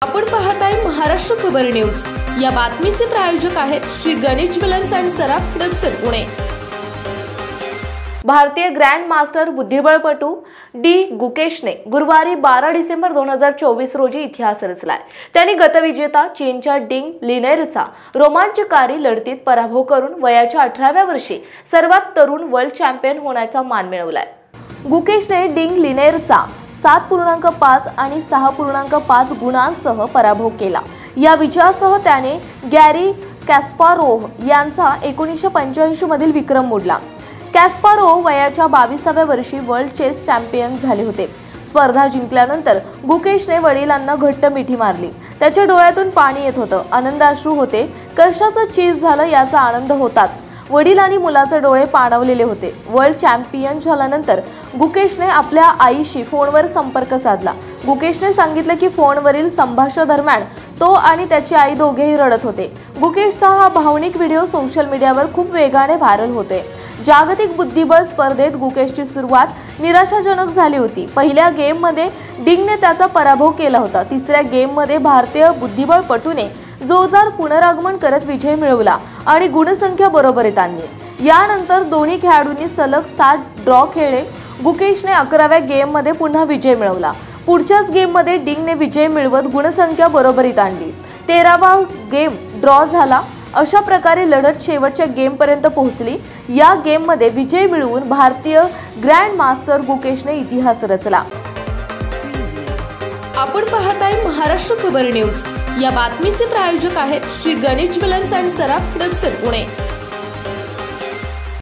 आपण पाहताय महाराष्ट्र खबर न्यूज। या बातमीचे प्रायोजक आहेत श्री गणेश ज्वेलर्स अँड सराफ दक्षिण पुणे। भारतीय ग्रँड मास्टर बुद्धिबळपटू डी गुकेशने गुरुवारी 12 डिसेंबर 2024 रोजी इतिहास रचलाय। त्यांनी गतविजेता चीनच्या डिंग लिनेरचा रोमांचकारी लढतीत पराभव करून वयाच्या 18व्या वर्षी सर्वात तरुण वर्ल्ड चॅम्पियन होण्याचा मान मिळवलाय। गुकेशने डिंग लिनेरचा 7.5 आणि 6.5 गुणांसह पराभव केला। या विजयासह त्याने गॅरी कॅस्पारोव्ह यांचा 1985 मधील विक्रम मोडला। कॅस्पारोव्ह वयाच्या 22व्या वर्षी वर्ल्ड चेस चॅम्पियन झाले होते। स्पर्धा जिंकल्यानंतर गुकेशने वडिलांना घट्ट मिठी मारली। त्याच्या डोळ्यातून पाणी येत होतं, आनंदाश्रू होते। कष्टाचं चीज झालं याचा आनंद होताच वडील आणि मुलाचे डोळे पाणवलेले होते। वर्ल्ड चॅम्पियन झाल्यानंतर गुकेशने आपल्या आईशी फोनवर संपर्क साधला। गुकेशने सांगितले की फोनवरील संभाषणादरम्यान तो आणि त्याची आई दोघेही रडत होते। गुकेशचा हा भावनिक व्हिडिओ सोशल मीडियावर खूप वेगाने व्हायरल होते। जागतिक बुद्धिबळ स्पर्धेत गुकेशची सुरुवात निराशाजनक झाली होती। पहिल्या गेममध्ये डिंगने त्याचा पराभव केला होता। तिसऱ्या गेममध्ये भारतीय बुद्धिबळपटूने जोरदार पुनरागमन करत विजय मिळवला आणि गुणसंख्या बरोबरीत आणली। यानंतर दोन्ही खेळाडूंनी सलग 7 ड्रॉ खेळले। गुकेशने 11व्या गेममध्ये पुन्हा विजय मिळवला। पुढच्याच गेममध्ये डिंगने विजय मिळवत गुणसंख्या बरोबरीत आणली। 13वा गेम ड्रॉ झाला। अशा प्रकारे लढत शेवटच्या गेमपर्यंत पोहोचली। या गेममध्ये विजय मिळवून भारतीय ग्रँड मास्टर गुकेशने इतिहास रचला। आपण पाहताय महाराष्ट्र खबर न्यूज। या बातमीचे प्रायोजक आहेत श्री गणेश ज्वेलर्स अँड सराफ दक्षिण पुणे।